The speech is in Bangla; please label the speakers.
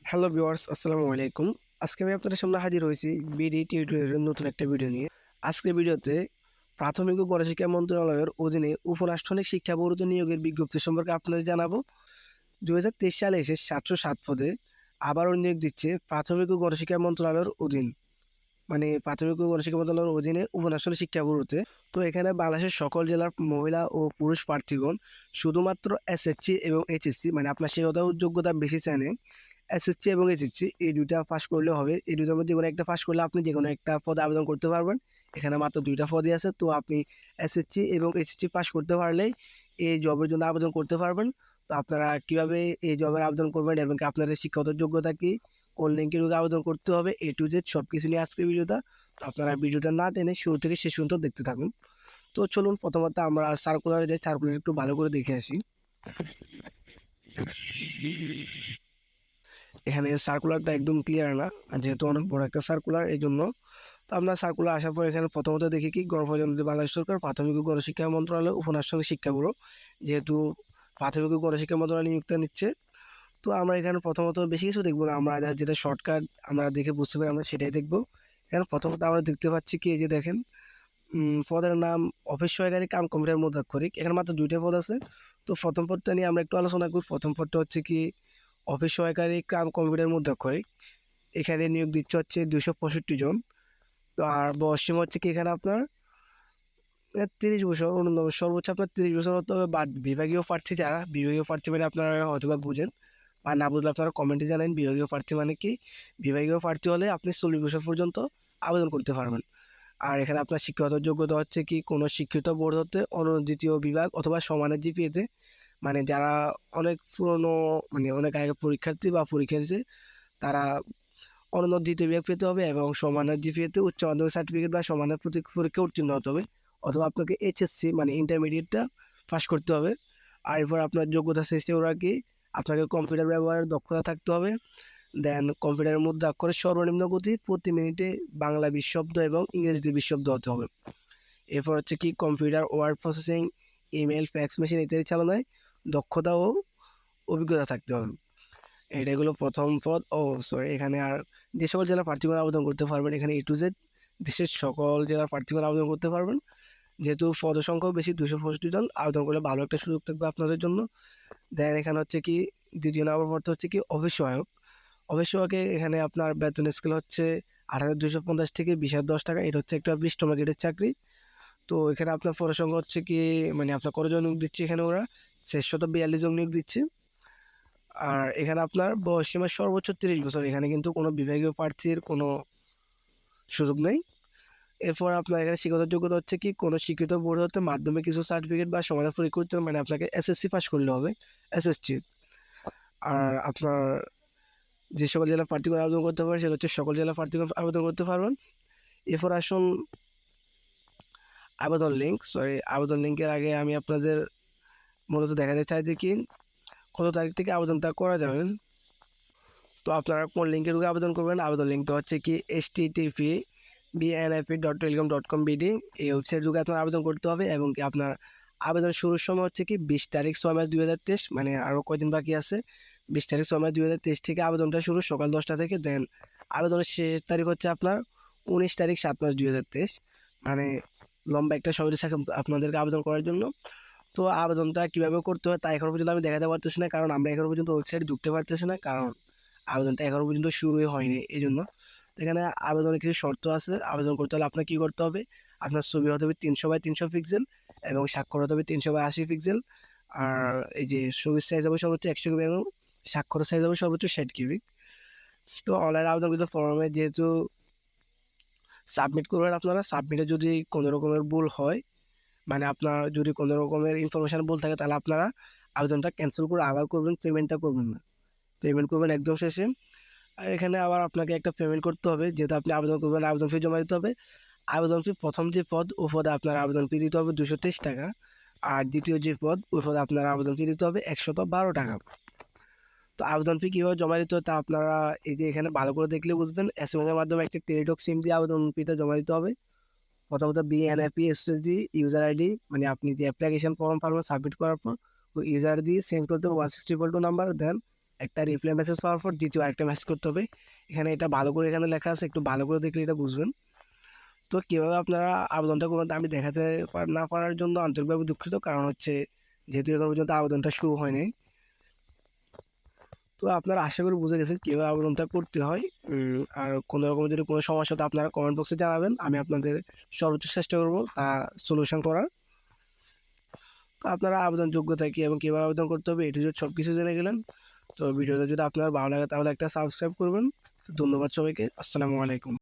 Speaker 1: হ্যালো ভিউয়ার্স, আসসালামু আলাইকুম। আজকে আমি আপনাদের সামনে হাজির হয়েছি বিডি টিউটোরিয়ালের নতুন একটা ভিডিও নিয়ে। আজকের ভিডিওতে প্রাথমিক ও গণশিক্ষা মন্ত্রণালয়ের অধীনে উপরাষ্ট্রনিক শিক্ষা বোর্ড নিয়োগের বিজ্ঞপ্তি সম্পর্কে আপনাদের জানাবো। 2023 সালে এসে 707 পদে আবারও নিয়োগ দিচ্ছে প্রাথমিক ও গণশিক্ষা মন্ত্রণালয়ের অধীন, মানে প্রাথমিক ও গণশিক্ষা মন্ত্রণালয়ের অধীনে উপন্যাসনী শিক্ষা ব্যুরোতে। তো এখানে বাংলাদেশের সকল জেলার মহিলা ও পুরুষ প্রার্থীগণ শুধুমাত্র এসএসসি এবং এইচএসসি, মানে আপনার শিক্ষাগত যোগ্যতা বেশি চাইলে এসএসসি এবং এইচএসসি এই দুইটা পাস করলে হবে। এই দুইটার মধ্যে যে কোনো একটা পাস করলে আপনি যে কোনো একটা পদে আবেদন করতে পারবেন। এখানে মাত্র দুইটা পদই আছে, তো আপনি এসএসসি এবং এইচএসসি পাস করতে পারলেই এই জবের জন্য আবেদন করতে পারবেন। তো আপনারা কীভাবে এই জবের আবেদন করবেন এবং কি আপনাদের শিক্ষাগত যোগ্যতা কী, কোন লিঙ্কের উপর আবেদন করতে হবে, এ টু জেড সব কিছু নিয়ে আজকের ভিডিওটা। তো আপনারা ভিডিওটা না টেনে শুরু থেকে শেষ পর্যন্ত দেখতে থাকুন। তো চলুন প্রথমত আমরা সার্কুলারে যাই, সার্কুলার একটু ভালো করে দেখে আসি। এখানে সার্কুলারটা একদম ক্লিয়ার না, যেহেতু অনেক বড় একটা সার্কুলার, এই জন্য। তো আমরা সার্কুলার আসার পর এখানে প্রথমত দেখি কি গণপ্রজাতন্ত্রী বাংলাদেশ সরকার প্রাথমিক ও গণশিক্ষা মন্ত্রণালয় উপন্যাসনিক শিক্ষা ব্যুরো, যেহেতু প্রাথমিক ও গণশিক্ষা মন্ত্রণালয় নিয়োগটা নিচ্ছে। তো আমরা এখানে প্রথমত বেশি কিছু দেখবো না, আমরা যেটা শর্টকাট আমরা দেখে বুঝতে পারি আমরা সেটাই দেখবো। এখানে প্রথমত আমরা দেখতে পাচ্ছি কি, এই যে দেখেন পদের নাম অফিস সহকারী কাম কম্পিউটার মুদ্রাক্ষরিক। এখানে মাত্র দুইটা পদ আছে। তো প্রথম পদটা নিয়ে আমরা একটু আলোচনা করি। প্রথম পদটা হচ্ছে কি অফিস সহকারী কাম কম্পিউটার মুদ্রাক্ষরিক। এখানে নিয়োগ দিচ্ছে হচ্ছে 265 জন। তো আর বয়সসীমা হচ্ছে কি এখানে আপনার 30 বছর, ন্যূনতম সর্বোচ্চ আপনার 30 বছর হতে হবে। বা বিভাগীয় প্রার্থী, যারা বিভাগীয় প্রার্থী মানে আপনারা হয়তো বা বুঝেন, আর না বুঝলে আপনারা কমেন্টে জানেন বিভাগীয় প্রার্থী মানে কি। বিভাগীয় প্রার্থী হলে আপনি 40 বছর পর্যন্ত আবেদন করতে পারবেন। আর এখানে আপনার শিক্ষাগত যোগ্যতা হচ্ছে কি কোনো শিক্ষিত বোর্ড হতে দ্বিতীয় বিভাগ অথবা সমানের জিপিএতে, মানে যারা অনেক পুরনো, মানে অনেক আগে পরীক্ষার্থী বা পরীক্ষা দিয়েছে তারা অনন্য দ্বিতীয় বিভাগ পেতে হবে এবং সমানের জিপিএতে উচ্চ মাধ্যমিক সার্টিফিকেট বা সমানের পরীক্ষা উত্তীর্ণ হতে হবে, অথবা আপনাকে এইচএসসি মানে ইন্টারমিডিয়েটটা পাস করতে হবে। আর এরপর আপনার যোগ্যতা শেষে ওরা কি আপনাকে কম্পিউটার ব্যবহারের দক্ষতা থাকতে হবে। দেন কম্পিউটারের মধ্যে অক্ষরের সর্বনিম্ন গতি প্রতি মিনিটে বাংলা 20 শব্দ এবং ইংরেজিতে 20 শব্দ হতে হবে। এরপর হচ্ছে কি computer word processing, email, fax machine ইত্যাদি চালানোয় দক্ষতা ও অভিজ্ঞতা থাকতে হবে। এগুলো প্রথম পদ। সরি, এখানে আর যে সকল জেলার প্রার্থীগণ আবেদন করতে পারবেন, এখানে এ টু জেড দেশের সকল জেলার প্রার্থীগণ আবেদন করতে পারবেন। যেহেতু পদের সংখ্যাও বেশি, 265 জন, আবেদন করলে ভালো একটা সুযোগ থাকবে আপনাদের জন্য। দেন এখানে হচ্ছে কি দ্বিতীয় নম্বর পদটা হচ্ছে কি অফিস সহায়ক। অফিস সহায়কে এখানে আপনার বেতন স্কেল হচ্ছে 18,250 থেকে 20,010 টাকা। এটা হচ্ছে একটা 20তম গ্রেডের চাকরি। তো এখানে আপনার পদের সংখ্যা হচ্ছে কি, মানে আপনার কতজন নিয়োগ দিচ্ছে এখানে ওরা 642 জন নিয়োগ দিচ্ছে। আর এখানে আপনার বয়সসীমা সর্বোচ্চ 30 বছর। এখানে কিন্তু কোনো বিভাগীয় প্রার্থীর কোনো সুযোগ নেই। এরপর আপনার এখানে শিক্ষাগত যোগ্যতা হচ্ছে কি কোনো শিক্ষিত বোর্ড হতে মাধ্যমিক কিছু সার্টিফিকেট বা সমাধান পরীক্ষা করতে হবে, মানে আপনাকে এসএসসি পাস করলে হবে, এসএসসি। আর আপনার যে সকল জেলা প্রার্থীগণ আবেদন করতে পারবেন সেটা হচ্ছে সকল জেলা প্রার্থীগণ আবেদন করতে পারবেন। এরপর আসুন আবেদন লিঙ্ক। আবেদন লিঙ্কের আগে আমি আপনাদের মূলত দেখাতে চাই যে কি কত তারিখ থেকে আবেদনটা করা যাবে। তো আপনারা কোন লিঙ্কের উপরে আবেদন করবেন, আবেদন লিঙ্কটা হচ্ছে কি http://bnfe.telegram.com/bd, এই ওয়েবসাইট যুগে আপনার আবেদন করতে হবে। এবং কি আপনার আবেদন শুরুর সময় হচ্ছে কি 20 তারিখ 6 মার্চ 2023, মানে আরও কয়দিন বাকি আছে। 20 তারিখ 6 মার্চ 2023 থেকে আবেদনটা শুরু সকাল 10টা থেকে। দেন আবেদনের শেষ তারিখ হচ্ছে আপনার 19 তারিখ 7 মার্চ 2023, মানে লম্বা একটা সময় থাকে আপনাদেরকে আবেদন করার জন্য। তো আবেদনটা কীভাবে করতে হয় তা এখনও পর্যন্ত আমি দেখাতে পারতেছি না, কারণ আমরা এখনও পর্যন্ত ওয়েবসাইটে ঢুকতে পারতেছি না, কারণ আবেদনটা এখনও পর্যন্ত শুরুই হয়নি এই জন্য। তো এখানে আবেদনের কিছু শর্ত আছে। আবেদন করতে হলে আপনার কী করতে হবে, আপনার ছবি হতে হবে 300x300 পিক্সেল এবং স্বাক্ষর হতে হবে 300x80 পিক্সেল। আর এই যে ছবির সাইজ হবে সর্বোচ্চ 100 KB এবং স্বাক্ষরের সাইজ হবে সর্বোচ্চ 60 KB। তো অনলাইন আবেদন করতে ফর্মে যেহেতু সাবমিট করবেন, আপনারা সাবমিটে যদি কোনো রকমের ভুল হয়, মানে আপনার যদি কোনো রকমের ইনফরমেশান ভুল থাকে, তাহলে আপনারা আবেদনটা ক্যান্সেল করে আবার করবেন, পেমেন্টটা করবেন না, পেমেন্ট করবেন একদম শেষে। আর এখানে আবার আপনাকে একটা পেমেন্ট করতে হবে, যেহেতু আপনি আবেদন করবেন, আবেদন ফি জমা দিতে হবে। আবেদন ফি প্রথম যে পদ ও পদে আপনার আবেদন ফি দিতে হবে 223 টাকা। আর দ্বিতীয় যে পদ ওই পদে আপনার আবেদন ফি দিতে হবে 112 টাকা। তো আবেদন ফি কীভাবে জমা দিতে হয় তা আপনারা এই যে এখানে ভালো করে দেখলে বুঝবেন। এসএমএস এর মাধ্যমে একটা টেলিটক সিম দিয়ে আবেদন ফিটা জমা দিতে হবে। প্রথমত বিএনএপি স্পেস ইউজার আইডি, মানে আপনি যে অ্যাপ্লিকেশন ফর্ম পারবেন সাবমিট করার পর ওই ইউজার দিয়ে সেন্ড করতে হবে 160 নাম্বার। দেন একটা রিপ্লাই মেসেজ পাওয়ার পর দ্বিতীয় আরেকটা মেসেজ করতে হবে। এখানে এটা ভালো করে এখানে লেখা আছে, একটু ভালো করে দেখলে এটা বুঝবেন। তো কীভাবে আপনারা আবেদনটা করবেন আমি দেখাতে না পারার জন্য আন্তরিকভাবে দুঃখিত, কারণ হচ্ছে যেহেতু এখন পর্যন্ত আবেদনটা শুরু হয়নি। তো আপনারা আশা করি বুঝে গেছেন কীভাবে আবেদনটা করতে হয়। আর কোনো রকম যদি কোনো সমস্যা তো আপনারা কমেন্ট বক্সে জানাবেন, আমি আপনাদের সর্বোচ্চ চেষ্টা করবো তা সলিউশন করার। তো আপনারা আবেদন যোগ্যতা কী এবং কীভাবে আবেদন করতে হবে এটি সব কিছু জেনে গেলেন। তো ভিডিওটা যদি আপনার ভালো লাগে তাহলে একটা সাবস্ক্রাইব করবেন। ধন্যবাদ সবাইকে। আসসালামু আলাইকুম।